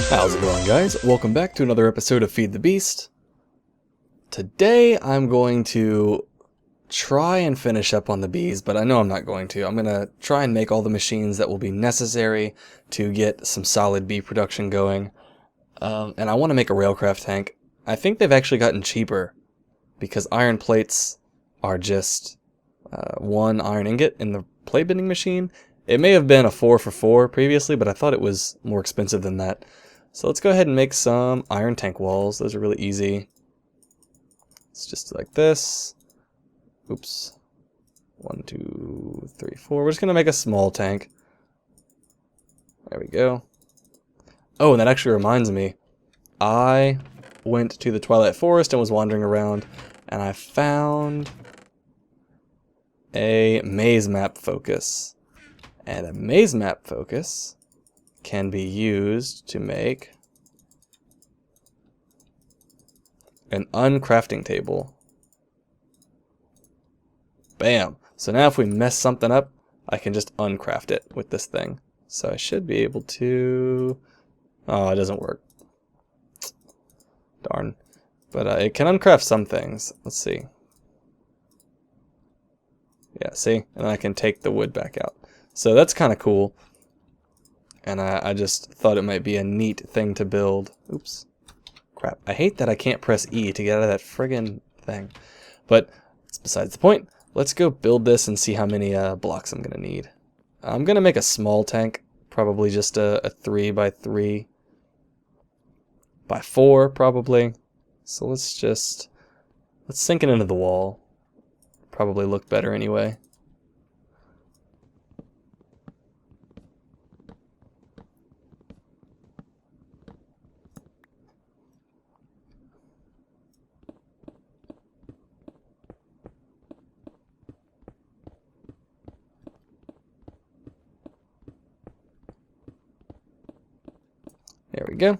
How's it going, guys? Welcome back to another episode of Feed the Beast. Today I'm going to try and finish up on the bees, but I know I'm not going to. I'm going to try and make all the machines that will be necessary to get some solid bee production going. And I want to make a railcraft tank. I think they've actually gotten cheaper because iron plates are just one iron ingot in the plate bending machine. It may have been a 4 for 4 previously, but I thought it was more expensive than that. So let's go ahead and make some iron tank walls. Those are really easy. It's just like this. Oops. 1, 2, 3, 4. We're just going to make a small tank. There we go. Oh, and that actually reminds me. I went to the Twilight Forest and was wandering around, and I found a maze map focus. And a maze map focus can be used to make an uncrafting table. Bam! So now if we mess something up, I can just uncraft it with this thing. So I should be able to... Oh, it doesn't work. Darn. But it can uncraft some things. Let's see. Yeah, see? And then I can take the wood back out. So that's kind of cool. And I just thought it might be a neat thing to build. Oops. Crap. I hate that I can't press E to get out of that friggin' thing. But it's besides the point. Let's go build this and see how many blocks I'm going to need. I'm going to make a small tank. Probably just a 3 by 3 by 4 probably. So let's sink it into the wall. Probably look better anyway. There we go.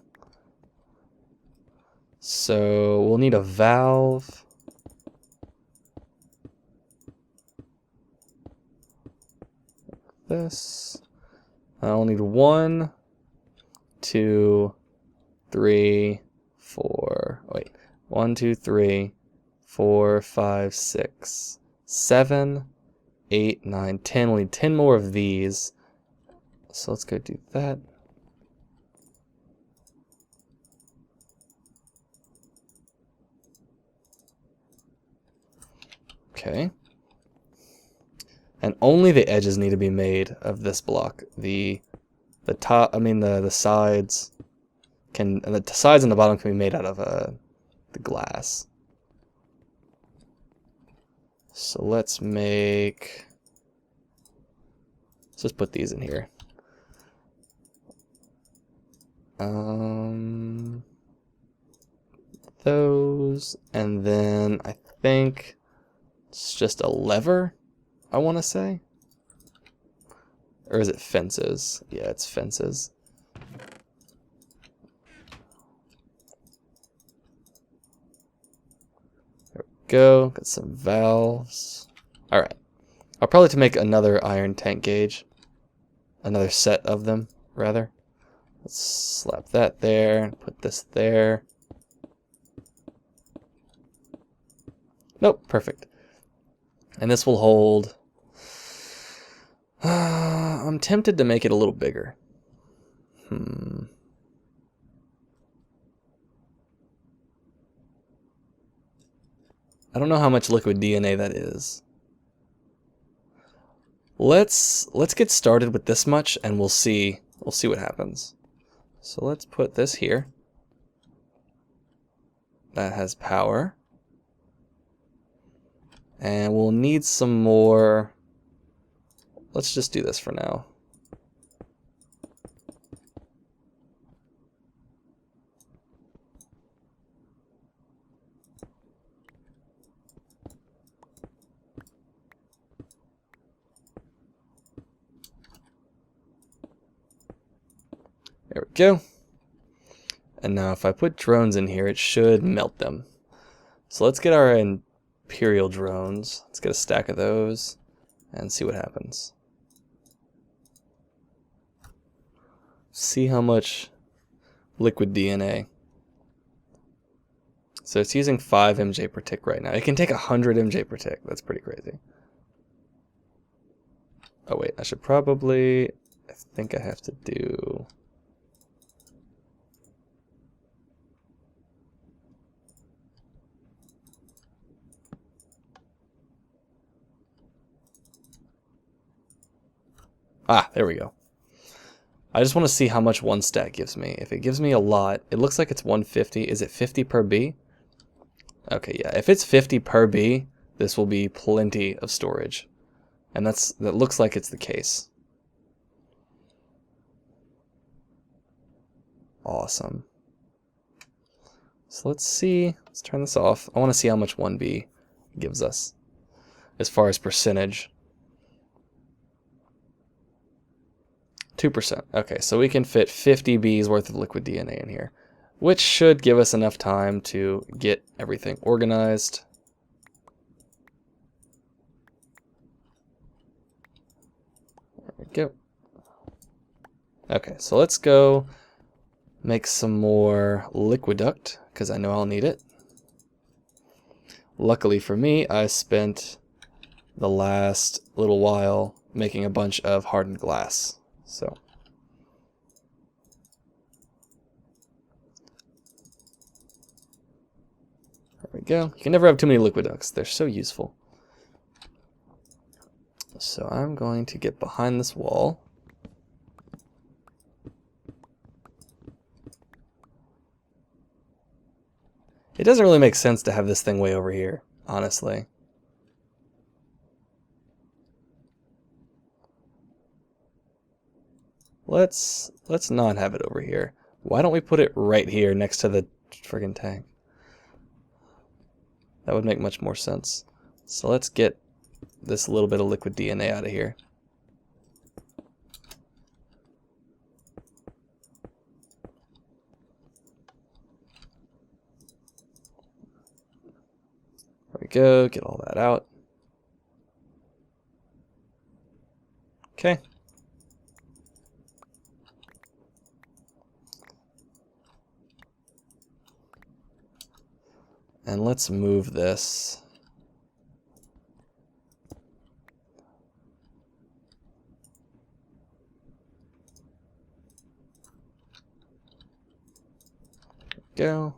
So we'll need a valve. This. I'll need 1, 2, 3, 4. Wait. 1, 2, 3, 4, 5, 6, 7, 8, 9, 10. We'll need 10 more of these. So let's go do that. Okay. And only the edges need to be made of this block. The top, the sides can, and the sides and the bottom can be made out of the glass. So let's just put these in here. Those, and then I think it's just a lever, I want to say. Or is it fences? Yeah, it's fences. There we go. Got some valves. Alright. I'll probably have to make another iron tank gauge. Another set of them, rather. Let's slap that there and put this there. Nope, perfect. And this will hold... I'm tempted to make it a little bigger. I don't know how much liquid DNA that is. Let's get started with this much and we'll see what happens. So let's put this here. That has power. And we'll need some more. Let's just do this for now. There we go. And now if I put drones in here, it should melt them. So let's get our Imperial drones. Let's get a stack of those and see what happens. See how much liquid DNA. So it's using 5 MJ per tick right now. It can take 100 MJ per tick. That's pretty crazy. Oh wait, I should probably... I think I have to do... Ah, there we go. I just want to see how much one stack gives me. If it gives me a lot, it looks like it's 150. Is it 50 per B? Okay, yeah. If it's 50 per B, this will be plenty of storage. And that looks like it's the case. Awesome. So let's see. Let's turn this off. I want to see how much 1B gives us as far as percentage. 2%. Okay, so we can fit 50 B's worth of liquid DNA in here, which should give us enough time to get everything organized. There we go. Okay, so let's go make some more liquiduct, because I know I'll need it. Luckily for me, I spent the last little while making a bunch of hardened glass. So there we go. You can never have too many liquiducts. They're so useful. So I'm going to get behind this wall. It doesn't really make sense to have this thing way over here, honestly. Let's not have it over here. Why don't we put it right here next to the friggin' tank? That would make much more sense. So let's get this little bit of liquid DNA out of here. There we go, get all that out. Okay. And let's move this. Go.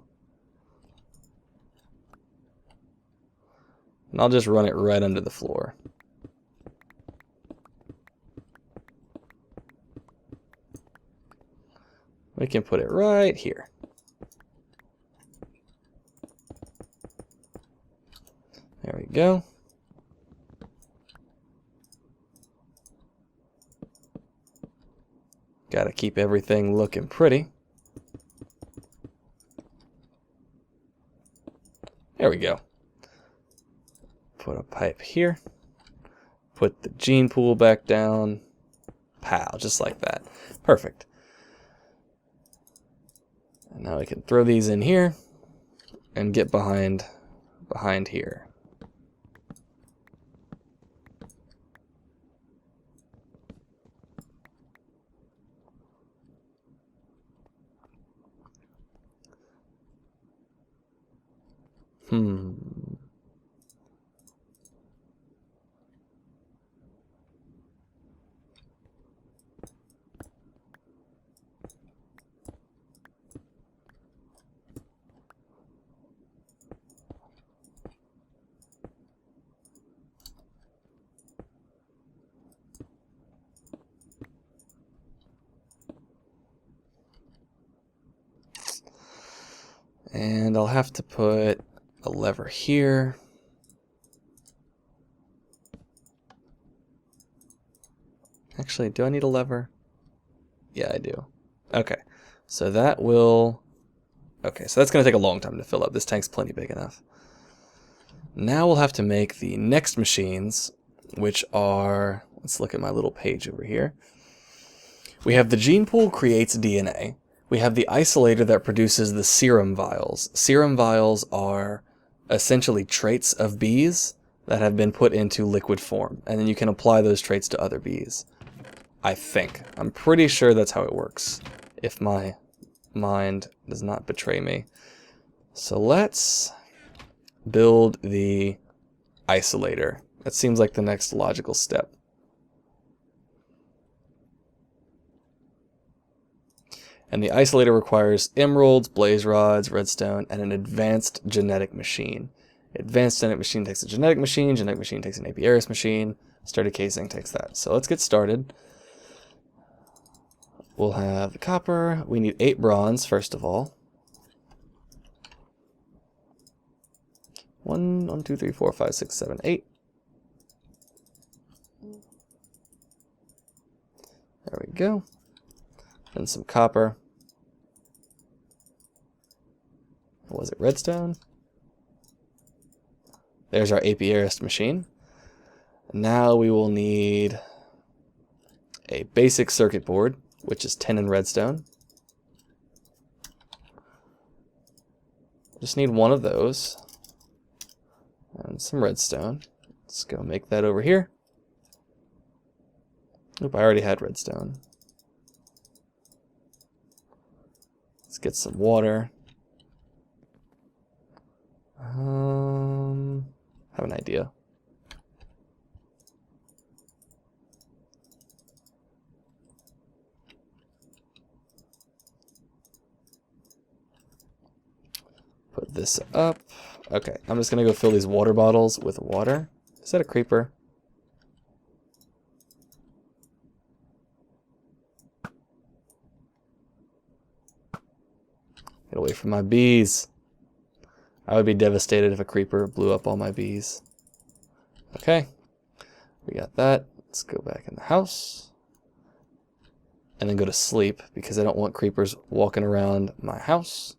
And I'll just run it right under the floor. We can put it right here. There we go. Gotta keep everything looking pretty. There we go. Put a pipe here. Put the Genepool back down. Pow, just like that. Perfect. And now we can throw these in here and get behind here. And I'll have to put a lever here. Actually, do I need a lever? Yeah, I do. Okay, so that will... Okay, so that's going to take a long time to fill up. This tank's plenty big enough. Now we'll have to make the next machines, which are... Let's look at my little page over here. We have the Genepool creates DNA. We have the isolator that produces the serum vials. Serum vials are essentially traits of bees that have been put into liquid form, and then you can apply those traits to other bees. I think. I'm pretty sure that's how it works, if my mind does not betray me. So let's build the isolator. That seems like the next logical step. And the isolator requires emeralds, blaze rods, redstone, and an advanced genetic machine. Advanced genetic machine takes a genetic machine takes an apiarist machine, sturdy casing takes that. So let's get started. We'll have the copper. We need 8 bronze, first of all. 1, 2, 3, 4, 5, 6, 7, 8. There we go. And some copper. Was it redstone? There's our apiarist machine. Now we will need a basic circuit board, which is 10 in redstone. Just need 1 of those. And some redstone. Let's go make that over here. Oop, I already had redstone. Let's get some water. Have an idea. Put this up. Okay, I'm just gonna go fill these water bottles with water. Is that a creeper? Get away from my bees. I would be devastated if a creeper blew up all my bees. Okay, we got that. Let's go back in the house. And then go to sleep because I don't want creepers walking around my house.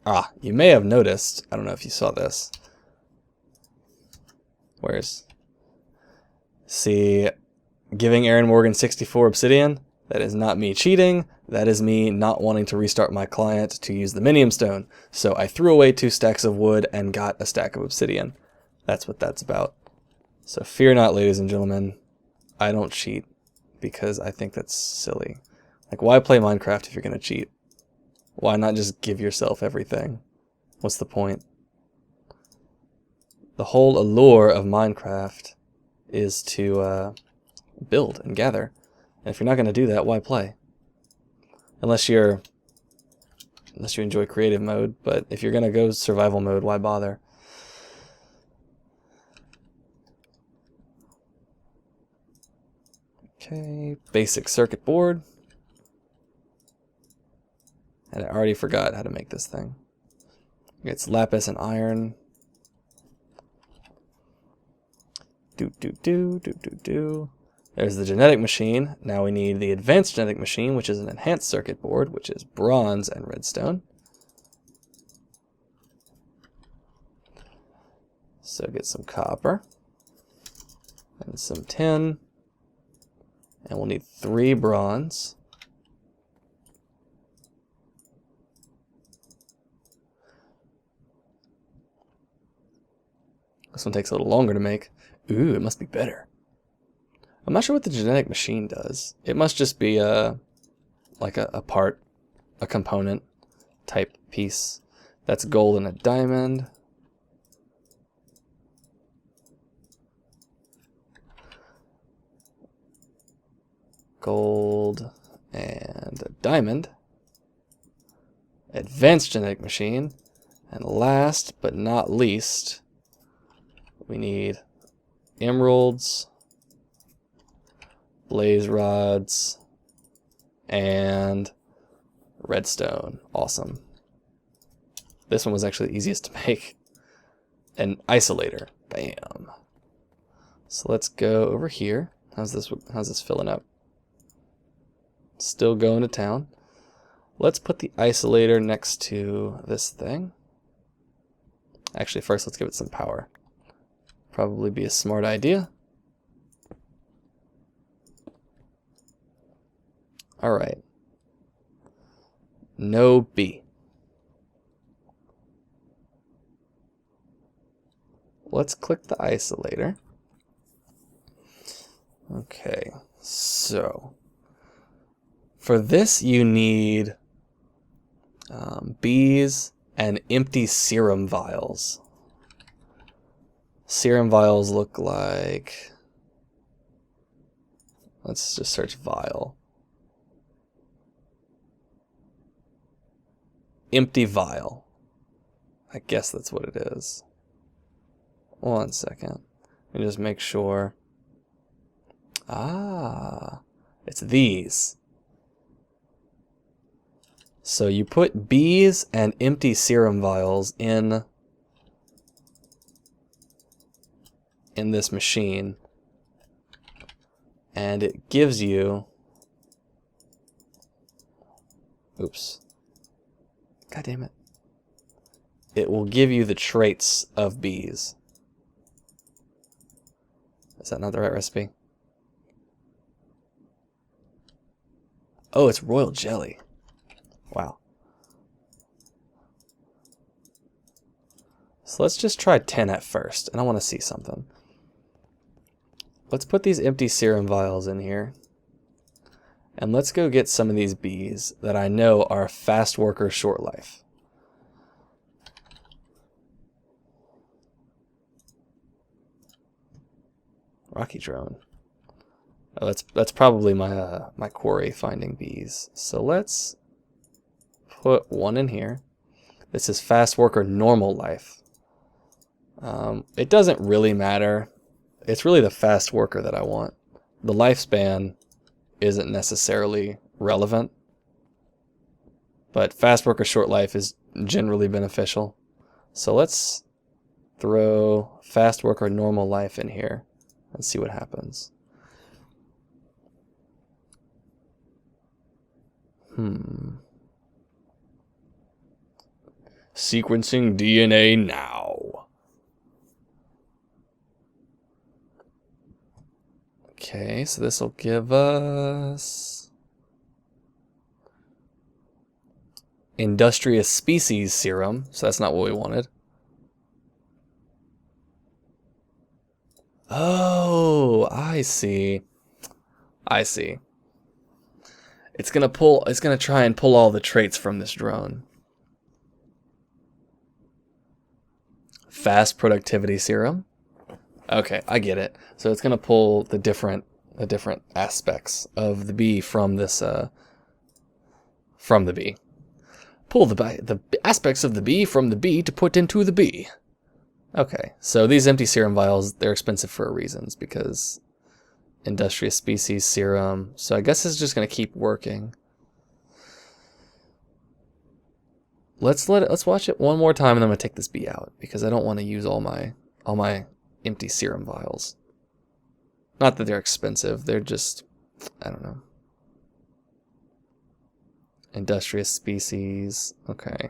Ah, you may have noticed, I don't know if you saw this. See, giving AaronDMorgan 64 obsidian, that is not me cheating, that is me not wanting to restart my client to use the minium stone. So I threw away 2 stacks of wood and got a stack of obsidian. That's what that's about. So fear not, ladies and gentlemen, I don't cheat because I think that's silly. Like, why play Minecraft if you're gonna cheat? Why not just give yourself everything? What's the point? The whole allure of Minecraft is to build and gather. And if you're not going to do that, why play? Unless you enjoy creative mode, but if you're going to go survival mode, why bother? Okay, basic circuit board. And I already forgot how to make this thing. It's lapis and iron. There's the genetic machine. Now we need the advanced genetic machine, which is an enhanced circuit board, which is bronze and redstone. So get some copper and some tin. And we'll need 3 bronze. This one takes a little longer to make. Ooh, it must be better. I'm not sure what the genetic machine does. It must just be like a part, a component type piece. That's gold and a diamond. Gold and a diamond. Advanced genetic machine. And last but not least, we need emeralds, blaze rods, and redstone. Awesome. This one was actually the easiest to make. An isolator. Bam. So let's go over here. How's this filling up? Still going to town. Let's put the isolator next to this thing. Actually, first let's give it some power. Probably be a smart idea. Alright. No B. Let's click the isolator. Okay. So, for this you need bees and empty serum vials. Serum vials look like... Let's just search vial. Empty vial. I guess that's what it is. 1 second. Let me just make sure. Ah, it's these. So you put bees and empty serum vials in this machine, and it gives you... Oops. God damn it. It will give you the traits of bees. Is that not the right recipe? Oh, it's royal jelly. Wow. So let's just try 10 at first, and I want to see something. Let's put these empty serum vials in here. And let's go get some of these bees that I know are fast worker, short life. Rocky drone. Oh, that's probably my my quarry finding bees. So let's put one in here. This is fast worker, normal life. It doesn't really matter. It's really the fast worker that I want. The lifespan isn't necessarily relevant, but fast worker, short life is generally beneficial. So let's throw fast worker, normal life in here and see what happens. Sequencing DNA now. Okay, so this will give us industrious species serum, so that's not what we wanted. Oh, I see. I see. It's gonna try and pull all the traits from this drone. Fast productivity serum. Okay, I get it. So it's gonna pull the different aspects of the bee from this from the bee. Pull the aspects of the bee from the bee to put into the bee. Okay, so these empty serum vials, they're expensive for reasons, because industrious species serum. So I guess it's just gonna keep working. Let's watch it one more time, and then I'm gonna take this bee out because I don't want to use all my empty serum vials. Not that they're expensive, they're just, I don't know. Industrious species. Okay.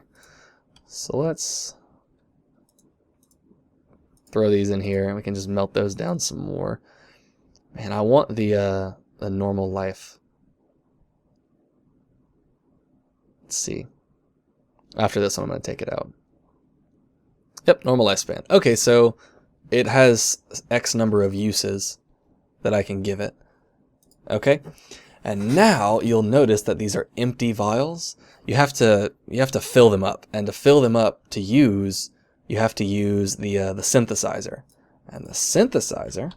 So let's throw these in here and we can just melt those down some more. Man, I want the normal life. Let's see. After this one, I'm going to take it out. Yep, normal lifespan. Okay, so it has X number of uses that I can give it. Okay, and now you'll notice that these are empty vials. You have to fill them up, and to fill them up to use, you have to use the synthesizer, and the synthesizer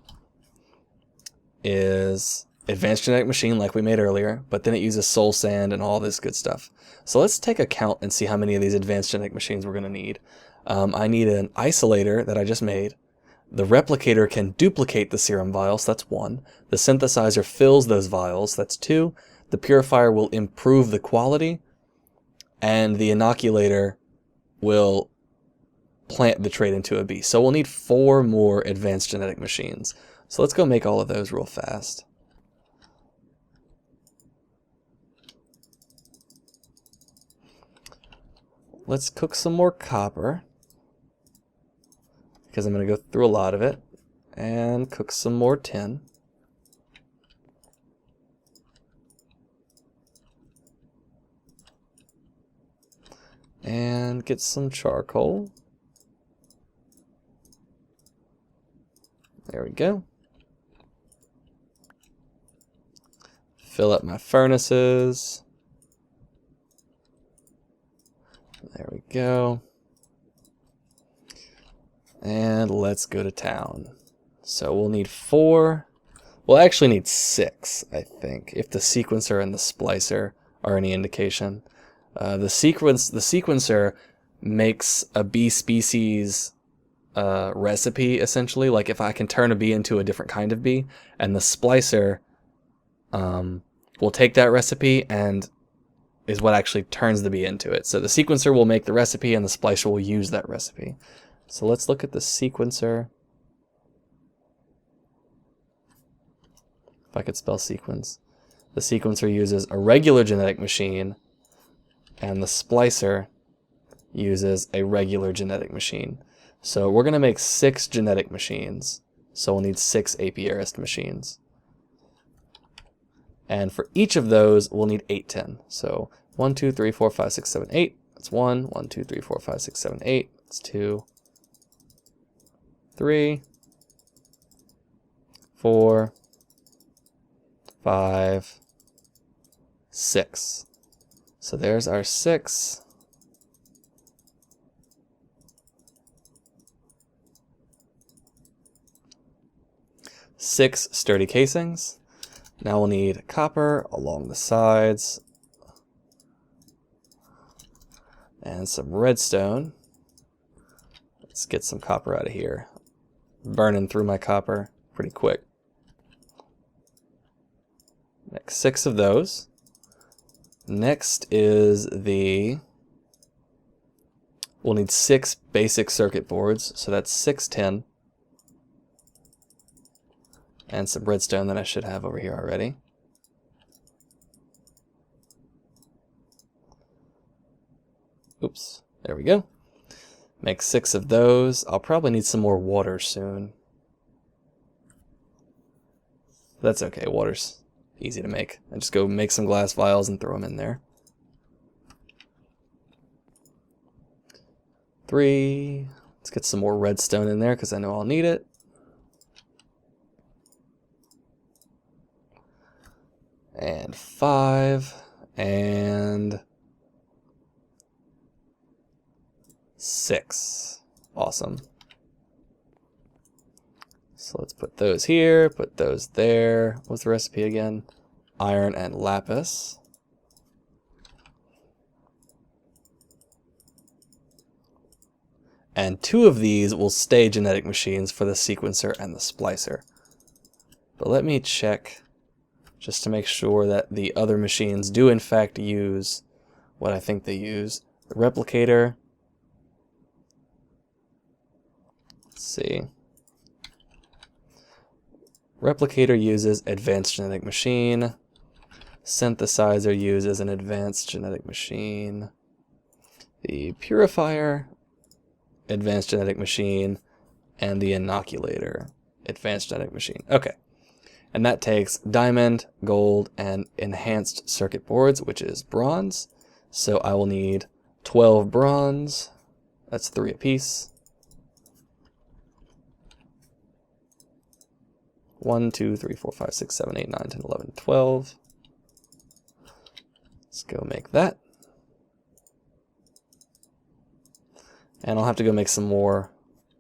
is advanced genetic machine like we made earlier, but then it uses soul sand and all this good stuff. So let's take a count and see how many of these advanced genetic machines we're going to need. I need an isolator that I just made. The replicator can duplicate the serum vials, that's 1. The synthesizer fills those vials, that's 2. The purifier will improve the quality, and the inoculator will plant the trait into a bee. So we'll need 4 more advanced genetic machines. So let's go make all of those real fast. Let's cook some more copper, because I'm going to go through a lot of it, and cook some more tin. And get some charcoal. There we go. fill up my furnaces. There we go. And let's go to town. So we'll need 4. We'll actually need 6, I think, if the sequencer and the splicer are any indication. The sequencer makes a bee species recipe, essentially, like if I can turn a bee into a different kind of bee, and the splicer will take that recipe and is what actually turns the bee into it. So the sequencer will make the recipe and the splicer will use that recipe. So let's look at the sequencer. If I could spell sequence. The sequencer uses a regular genetic machine and the splicer uses a regular genetic machine. So we're going to make 6 genetic machines. So we'll need 6 apiarist machines. And for each of those, we'll need 8 tin. So 1, 2, 3, 4, 5, 6, 7, 8. That's 1. 1, 2, 3, 4, 5, 6, 7, 8. That's 2, 3, 4, 5, 6. So there's our 6. Six sturdy casings. Now we'll need copper along the sides and some redstone. Let's get some copper out of here. Burning through my copper pretty quick. Make 6 of those. Next is we'll need 6 basic circuit boards, so that's 6 tin. And some redstone that I should have over here already. Oops, there we go. Make 6 of those. I'll probably need some more water soon. That's okay, water's easy to make. I just go make some glass vials and throw them in there. 3. Let's get some more redstone in there because I know I'll need it. And 5, and 6. Awesome. So let's put those here, put those there. What's the recipe again? Iron and lapis. And 2 of these will stay genetic machines for the sequencer and the splicer. But let me check just to make sure that the other machines do in fact use what I think they use. The replicator. Let's see. Replicator uses advanced genetic machine. Synthesizer uses an advanced genetic machine. The purifier, advanced genetic machine. And the inoculator, advanced genetic machine. Okay. And that takes diamond, gold, and enhanced circuit boards, which is bronze. So I will need 12 bronze. That's 3 apiece. 1, 2, 3, 4, 5, 6, 7, 8, 9, 10, 11, 12. Let's go make that. And I'll have to go make some more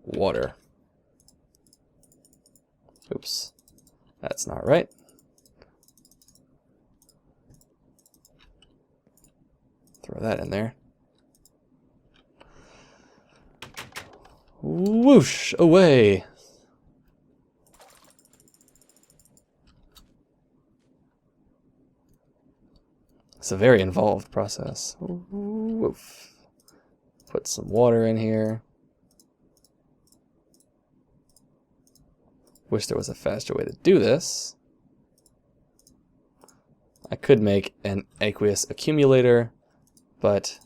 water. Oops. That's not right. Throw that in there. Whoosh, away. It's a very involved process. Woof. Put some water in here. Wish there was a faster way to do this. I could make an aqueous accumulator, but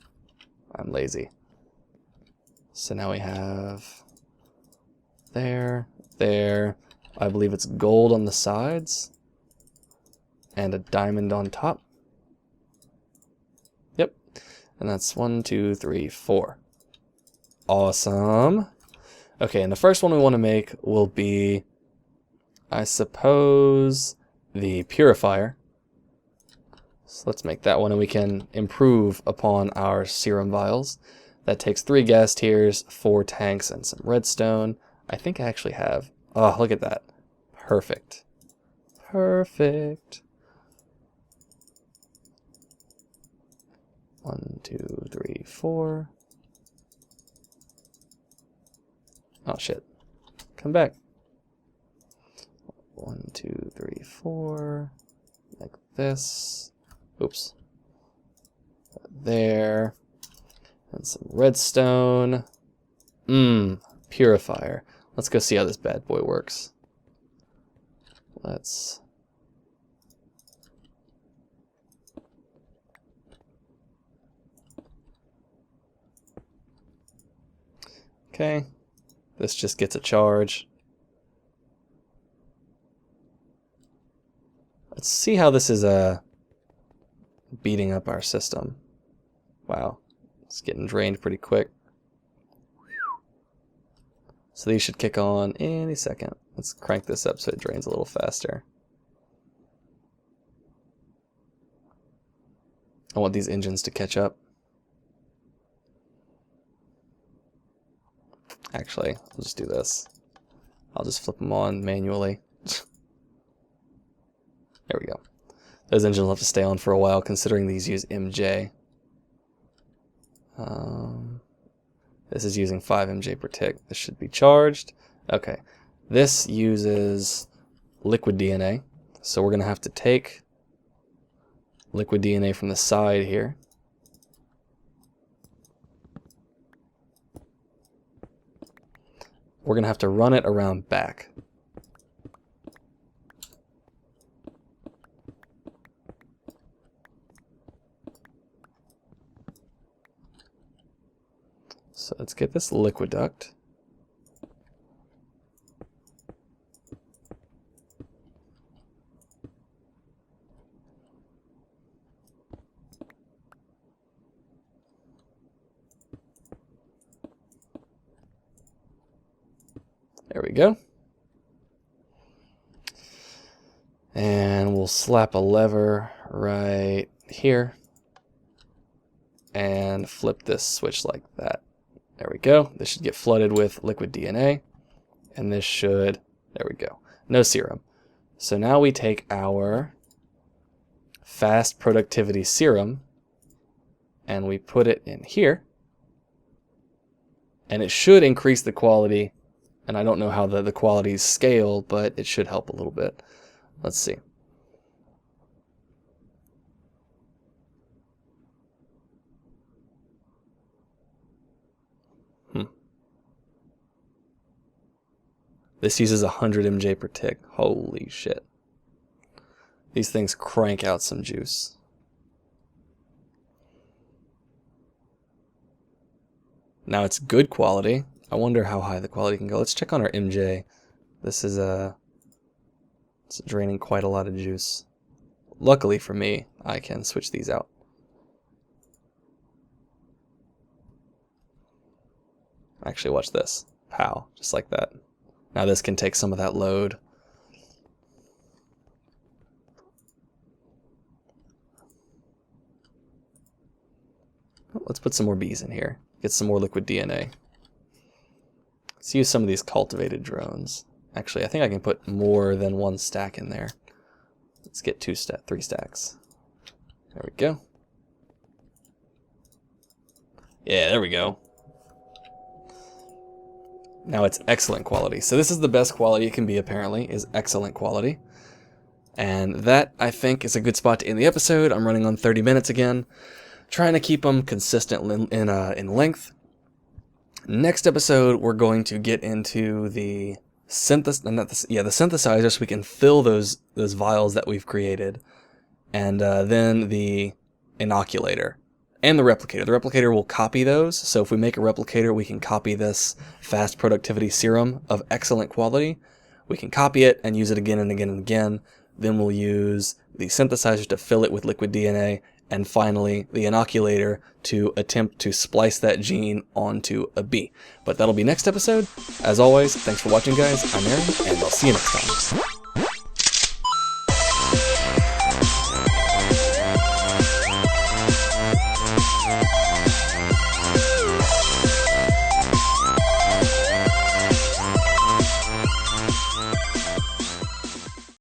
I'm lazy. So now we have there. I believe it's gold on the sides and a diamond on top. Yep. And that's 1, 2, 3, 4. Awesome. Okay, and the first one we want to make will be, I suppose, the purifier. So let's make that one, and we can improve upon our serum vials. That takes 3 gas tiers, 4 tanks, and some redstone. I think I actually have... Oh, look at that. Perfect. Perfect. 1, 2, 3, 4. Oh, shit. Come back. 1, 2, 3, 4. Like this. Oops. There. And some redstone. Purifier. Let's go see how this bad boy works. Let's... Okay. This just gets a charge. Let's see how this is beating up our system. Wow. It's getting drained pretty quick. So these should kick on any second. Let's crank this up so it drains a little faster. I want these engines to catch up. Actually, I'll just do this. I'll just flip them on manually. There we go. Those engines will have to stay on for a while considering these use MJ. This is using 5 MJ per tick. This should be charged. Okay. This uses liquid DNA. So we're going to have to take liquid DNA from the side here. We're going to have to run it around back. So let's get this liquid duct. There we go. And we'll slap a lever right here and flip this switch like that. There we go. This should get flooded with liquid DNA. And this should, there we go. No serum. So now we take our fast productivity serum and we put it in here. And it should increase the quality. And I don't know how the qualities scale, but it should help a little bit. Let's see. This uses 100 MJ per tick. Holy shit. These things crank out some juice. Now it's good quality. I wonder how high the quality can go. Let's check on our MJ. This is it's draining quite a lot of juice. Luckily for me, I can switch these out. Actually, watch this. Pow, just like that. Now this can take some of that load. Let's put some more bees in here. Get some more liquid DNA. Let's use some of these cultivated drones. Actually, I think I can put more than 1 stack in there. Let's get 3 stacks. There we go. Yeah, there we go. Now it's excellent quality. So this is the best quality it can be, apparently, is excellent quality. And that, I think, is a good spot to end the episode. I'm running on 30 minutes again. Trying to keep them consistent in length. Next episode, we're going to get into the synthesizer so we can fill those vials that we've created. And then the inoculator. And the replicator. The replicator will copy those. So if we make a replicator, we can copy this fast productivity serum of excellent quality. We can copy it and use it again and again and again. Then we'll use the synthesizer to fill it with liquid DNA. And finally, the inoculator to attempt to splice that gene onto a bee. But that'll be next episode. As always, thanks for watching, guys. I'm Aaron, and I'll see you next time.